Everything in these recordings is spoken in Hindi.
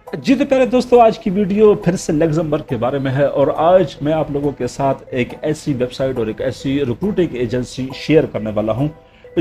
जी तो प्यारे दोस्तों, आज की वीडियो फिर से लग्जमबर्ग के बारे में है और आज मैं आप लोगों के साथ एक ऐसी वेबसाइट और एक ऐसी रिक्रूटिंग एजेंसी शेयर करने वाला हूं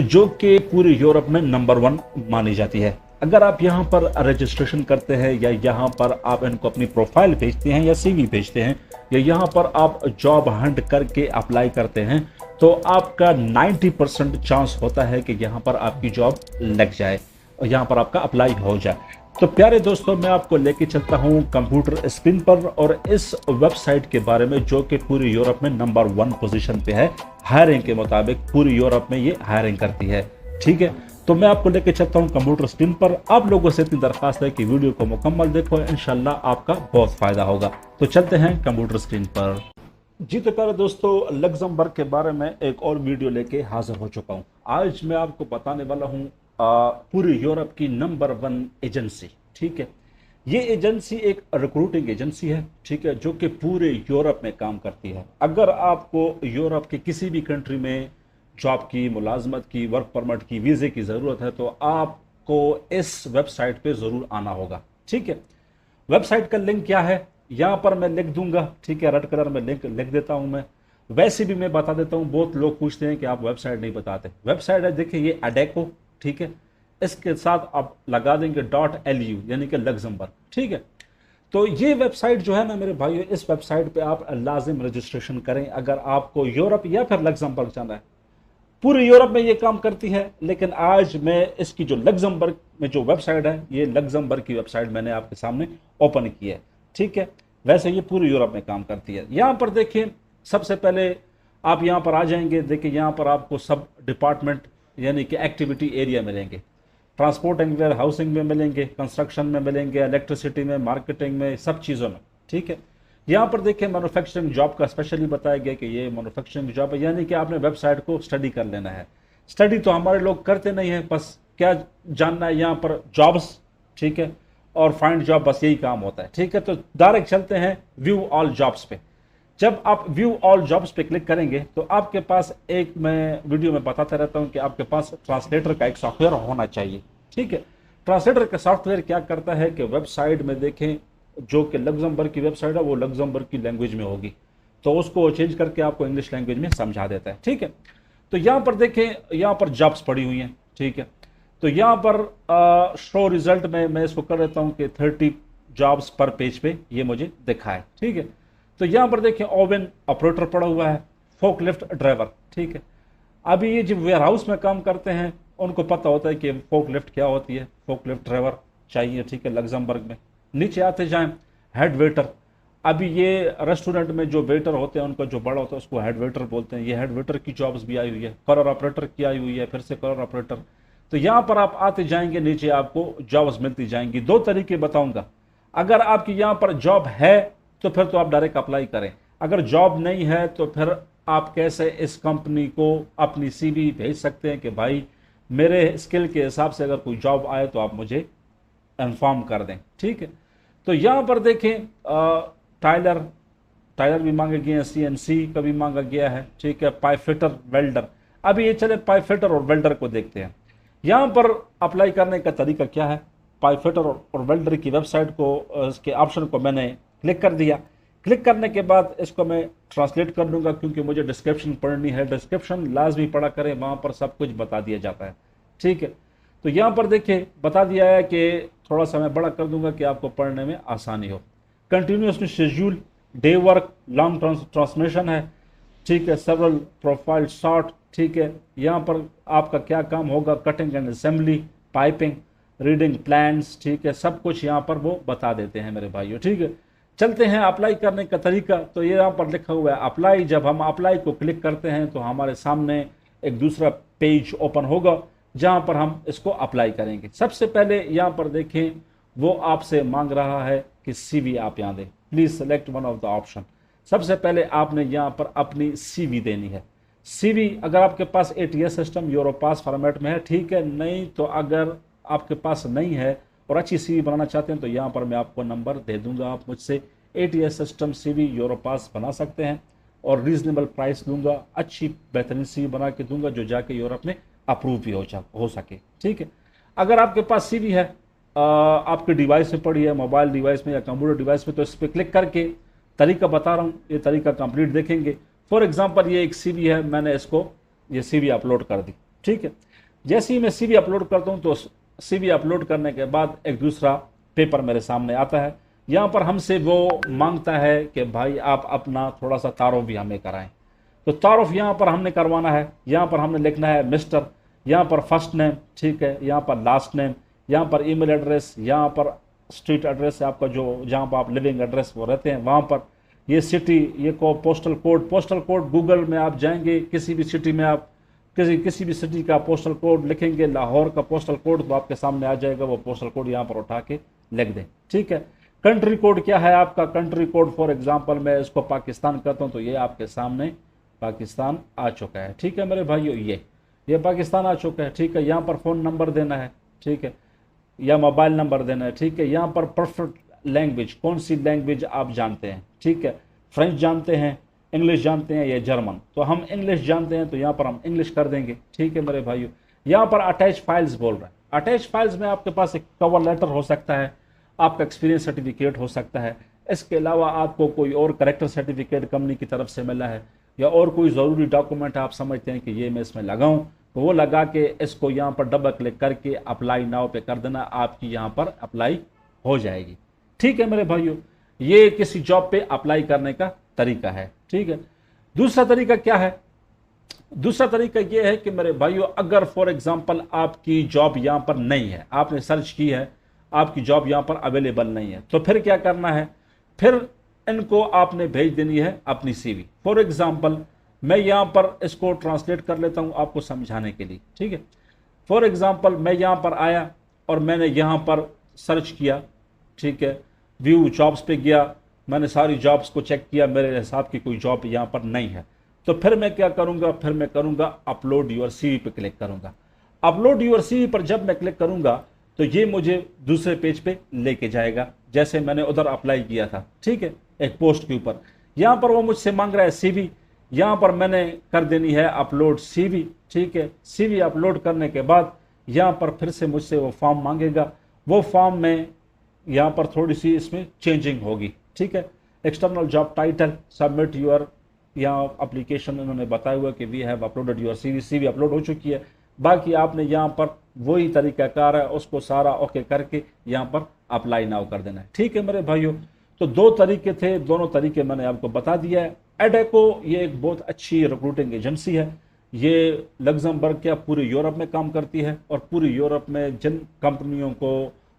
जो कि पूरे यूरोप में नंबर 1 मानी जाती है। अगर आप यहां पर रजिस्ट्रेशन करते हैं या यहां पर आप इनको अपनी प्रोफाइल भेजते हैं या सीवी भेजते हैं या यहां पर आप जॉब हंट करके अप्लाई करते हैं तो आपका 90% चांस होता है कि यहां पर आपकी जॉब लग जाए और यहां पर आपका अप्लाई हो जाए। तो प्यारे दोस्तों, मैं आपको लेके चलता हूं कंप्यूटर स्क्रीन पर और इस वेबसाइट के बारे में जो कि पूरी यूरोप में नंबर 1 पोजीशन पे है। हायरिंग के मुताबिक पूरी यूरोप में ये हायरिंग करती है। ठीक है, तो मैं आपको लेके चलता हूं कंप्यूटर स्क्रीन पर। आप लोगों से इतनी दरखास्त है कि वीडियो को मुकम्मल देखो, इंशाल्लाह आपका बहुत फायदा होगा। तो चलते हैं कंप्यूटर स्क्रीन पर। जी तो प्यारे दोस्तों, लग्जमबर्ग के बारे में एक और वीडियो लेके हाजिर हो चुका हूं। आज मैं आपको बताने वाला हूं पूरी यूरोप की नंबर 1 एजेंसी। ठीक है, ये एजेंसी एक रिक्रूटिंग एजेंसी है, ठीक है, जो कि पूरे यूरोप में काम करती है। अगर आपको यूरोप के किसी भी कंट्री में जॉब की, मुलाजमत की, वर्क परमिट की, वीजे की जरूरत है तो आपको इस वेबसाइट पे जरूर आना होगा। ठीक है, वेबसाइट का लिंक क्या है यहां पर मैं लिख दूंगा। ठीक है, रेड कलर में लिंक लिख देता हूं मैं। वैसे भी मैं बता देता हूं, बहुत लोग पूछते हैं कि आप वेबसाइट नहीं बताते। वेबसाइट है, देखिए ये अडेको। ठीक है, इसके साथ आप लगा देंगे .lu यानी कि लग्जमबर्ग। ठीक है, तो ये वेबसाइट जो है ना मेरे भाइयों, इस वेबसाइट पे आप लाजिम रजिस्ट्रेशन करें अगर आपको यूरोप या फिर लग्जमबर्ग जाना है। पूरे यूरोप में ये काम करती है, लेकिन आज मैं इसकी जो लग्जमबर्ग में जो वेबसाइट है, ये लग्जमबर्ग की वेबसाइट मैंने आपके सामने ओपन की है। ठीक है, वैसे ये पूरे यूरोप में काम करती है। यहां पर देखिए, सबसे पहले आप यहां पर आ जाएंगे। देखिए यहां पर आपको सब डिपार्टमेंट यानी कि एक्टिविटी एरिया मिलेंगे। ट्रांसपोर्ट एंड वेयर हाउसिंग में मिलेंगे, कंस्ट्रक्शन में मिलेंगे, इलेक्ट्रिसिटी में, मार्केटिंग में, सब चीज़ों में। ठीक है, यहाँ पर देखिए मैन्युफैक्चरिंग जॉब का स्पेशली बताया गया कि ये मैन्युफैक्चरिंग जॉब है, यानी कि आपने वेबसाइट को स्टडी कर लेना है। स्टडी तो हमारे लोग करते नहीं है, बस क्या जानना है यहाँ पर जॉब्स। ठीक है, और फाइंड जॉब, बस यही काम होता है। ठीक है, तो डायरेक्ट चलते हैं व्यू ऑल जॉब्स पे। जब आप व्यू ऑल जॉब्स पे क्लिक करेंगे तो आपके पास, एक मैं वीडियो में बताता रहता हूं कि आपके पास ट्रांसलेटर का एक सॉफ्टवेयर होना चाहिए। ठीक है, ट्रांसलेटर का सॉफ्टवेयर क्या करता है कि वेबसाइट में देखें, जो कि लग्जमबर्ग की वेबसाइट है वो लग्जमबर्ग की लैंग्वेज में होगी, तो उसको चेंज करके आपको इंग्लिश लैंग्वेज में समझा देता है। ठीक है, तो यहाँ पर देखें, यहाँ पर जॉब्स पड़ी हुई हैं। ठीक है, तो यहाँ पर शो रिजल्ट में मैं इसको कर देता हूँ कि 30 जॉब्स पर पेज पे ये मुझे दिखाए। ठीक है, तो यहां पर देखिए ओवन ऑपरेटर पड़ा हुआ है, फोकलिफ्ट ड्राइवर। ठीक है, अभी ये जो वेयर हाउस में काम करते हैं उनको पता होता है कि फोकलिफ्ट क्या होती है, फोकलिफ्ट ड्राइवर चाहिए। ठीक है, लग्जमबर्ग में। नीचे आते जाएं, हेड वेटर। अभी ये रेस्टोरेंट में जो वेटर होते हैं उनका जो बड़ा होता है उसको हेड वेटर बोलते हैं। ये हेड वेटर की जॉब्स भी आई हुई है, कलर ऑपरेटर की आई हुई है, फिर से कलर ऑपरेटर। तो यहां पर आप आते जाएंगे, नीचे आपको जॉब्स मिलती जाएंगी। दो तरीके बताऊंगा। अगर आपकी यहां पर जॉब है तो फिर तो आप डायरेक्ट अप्लाई करें। अगर जॉब नहीं है तो फिर आप कैसे इस कंपनी को अपनी सीवी भेज सकते हैं कि भाई मेरे स्किल के हिसाब से अगर कोई जॉब आए तो आप मुझे इन्फॉर्म कर दें। ठीक है, तो यहां पर देखें टाइलर टाइलर भी मांगे गए हैं, सीएनसी का भी मांगा गया है। ठीक है, पाइपफिटर, वेल्डर। अभी ये चले पाइपफिटर और वेल्डर को देखते हैं। यहां पर अप्लाई करने का तरीका क्या है। पाइपफिटर और वेल्डर की वेबसाइट को, इसके ऑप्शन को मैंने क्लिक कर दिया। क्लिक करने के बाद इसको मैं ट्रांसलेट कर लूंगा क्योंकि मुझे डिस्क्रिप्शन पढ़नी है। डिस्क्रिप्शन लाजमी पढ़ा करें, वहां पर सब कुछ बता दिया जाता है। ठीक है, तो यहां पर देखिए बता दिया है कि थोड़ा सा मैं बड़ा कर दूंगा कि आपको पढ़ने में आसानी हो। Continuously schedule, day work, long transmission है। ठीक है, सेवरल प्रोफाइल शॉर्ट। ठीक है, यहाँ पर आपका क्या काम होगा, cutting and assembly, piping, reading plans. ठीक है, सब कुछ यहाँ पर वो बता देते हैं मेरे भाइयों। ठीक है, चलते हैं अप्लाई करने का तरीका। तो ये यहाँ पर लिखा हुआ है अप्लाई। जब हम अप्लाई को क्लिक करते हैं तो हमारे सामने एक दूसरा पेज ओपन होगा जहाँ पर हम इसको अप्लाई करेंगे। सबसे पहले यहाँ पर देखें, वो आपसे मांग रहा है कि सीवी आप यहाँ दें। Please select one of the option. सबसे पहले आपने यहाँ पर अपनी सीवी देनी है। सीवी अगर आपके पास एटीएस सिस्टम यूरोपास फॉर्मेट में है, ठीक है, नहीं तो अगर आपके पास नहीं है और अच्छी सीवी बनाना चाहते हैं तो यहाँ पर मैं आपको नंबर दे दूंगा, आप मुझसे एटीएस सिस्टम सीवी यूरोपास बना सकते हैं और रीजनेबल प्राइस दूंगा, अच्छी बेहतरीन सीवी बना के दूंगा जो जाके यूरोप में अप्रूव भी हो सके। ठीक है, अगर आपके पास सीवी है आपके डिवाइस में पड़ी है, मोबाइल डिवाइस में या कंप्यूटर डिवाइस में, तो इस पर क्लिक करके तरीका बता रहा हूँ, ये तरीका कंप्लीट देखेंगे। फॉर एग्जांपल ये एक सीवी है, मैंने इसको ये सीवी अपलोड कर दी, ठीक है। जैसे ही मैं सीवी अपलोड करता हूँ तो सीवी अपलोड करने के बाद एक दूसरा पेपर मेरे सामने आता है। यहाँ पर हमसे वो मांगता है कि भाई आप अपना थोड़ा सा तारुफ भी हमें कराएं। तो तारुफ यहाँ पर हमने करवाना है, यहाँ पर हमने लिखना है मिस्टर, यहाँ पर फर्स्ट नेम, ठीक है, यहाँ पर लास्ट नेम, यहाँ पर ईमेल एड्रेस, यहाँ पर स्ट्रीट एड्रेस है आपका, जो जहाँ पर आप लिविंग एड्रेस वो रहते हैं वहाँ पर, ये सिटी, ये पोस्टल कोड गूगल में आप जाएंगे, किसी भी सिटी में आप किसी भी सिटी का पोस्टल कोड लिखेंगे, लाहौर का पोस्टल कोड, तो आपके सामने आ जाएगा, वो पोस्टल कोड यहाँ पर उठा के लिख दें, ठीक है। कंट्री कोड क्या है आपका, कंट्री कोड फॉर एग्जांपल मैं इसको पाकिस्तान करता हूँ, तो ये आपके सामने पाकिस्तान आ चुका है, ठीक है मेरे भाइयों, ये पाकिस्तान आ चुका है, ठीक है। यहाँ पर फ़ोन नंबर देना है, ठीक है, या मोबाइल नंबर देना है, ठीक है। यहाँ पर प्रेफर्ड लैंग्वेज, कौन सी लैंग्वेज आप जानते हैं, ठीक है, फ्रेंच जानते हैं, इंग्लिश जानते हैं या जर्मन, तो हम इंग्लिश जानते हैं तो यहाँ पर हम इंग्लिश कर देंगे, ठीक है मेरे भाइयों। यहाँ पर अटैच फाइल्स बोल रहा है, अटैच फाइल्स में आपके पास एक कवर लेटर हो सकता है, आपका एक्सपीरियंस सर्टिफिकेट हो सकता है, इसके अलावा आपको कोई और करेक्टर सर्टिफिकेट कंपनी की तरफ से मिला है, या और कोई ज़रूरी डॉक्यूमेंट आप समझते हैं कि ये मैं इसमें लगाऊं, तो वो लगा के इसको यहाँ पर डबल क्लिक करके अप्लाई नाउ पे कर देना, आपकी यहाँ पर अप्लाई हो जाएगी, ठीक है मेरे भाइयों। ये किसी जॉब पे अप्लाई करने का तरीका है, ठीक है। दूसरा तरीका क्या है, दूसरा तरीका यह है कि मेरे भाइयों, अगर फॉर एग्जांपल आपकी जॉब यहाँ पर नहीं है, आपने सर्च की है, आपकी जॉब यहाँ पर अवेलेबल नहीं है, तो फिर क्या करना है, फिर इनको आपने भेज देनी है अपनी सीवी। फॉर एग्जांपल मैं यहाँ पर इसको ट्रांसलेट कर लेता हूँ आपको समझाने के लिए, ठीक है। फॉर एग्जांपल मैं यहाँ पर आया और मैंने यहाँ पर सर्च किया, ठीक है, व्यू जॉब्स पे गया, मैंने सारी जॉब्स को चेक किया, मेरे हिसाब की कोई जॉब यहाँ पर नहीं है, तो फिर मैं क्या करूँगा, फिर मैं करूँगा अपलोड योर सीवी पे क्लिक करूँगा। अपलोड योर सीवी पर जब मैं क्लिक करूँगा तो ये मुझे दूसरे पेज पे लेके जाएगा, जैसे मैंने उधर अप्लाई किया था, ठीक है, एक पोस्ट के ऊपर। यहाँ पर वो मुझसे मांग रहा है सीवी, यहाँ पर मैंने कर देनी है अपलोड सीवी, ठीक है। सीवी अपलोड करने के बाद यहाँ पर फिर से मुझसे वो फॉर्म मांगेगा, वो फॉर्म में यहाँ पर थोड़ी सी इसमें चेंजिंग होगी, ठीक है। External job title, submit your, यहाँ एप्लीकेशन उन्होंने बताया हुआ कि we have uploaded your CV, CV upload हो चुकी है। बाकी आपने यहाँ पर वही तरीकाकार है, उसको सारा ओके करके यहाँ पर अप्लाई नाउ कर देना है, ठीक है मेरे भाइयों। तो दो तरीके थे, दोनों तरीके मैंने आपको बता दिया है। एडेको ये एक बहुत अच्छी रिक्रूटिंग एजेंसी है, ये लग्जमबर्ग क्या पूरे यूरोप में काम करती है, और पूरी यूरोप में जिन कंपनियों को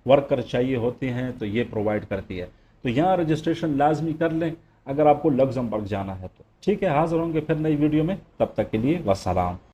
वर्कर चाहिए होते हैं तो ये प्रोवाइड करती है। तो यहाँ रजिस्ट्रेशन लाजमी कर लें अगर आपको लग्जमबर्ग जाना है तो, ठीक है। हाजिर होंगे फिर नई वीडियो में, तब तक के लिए वस्सलाम।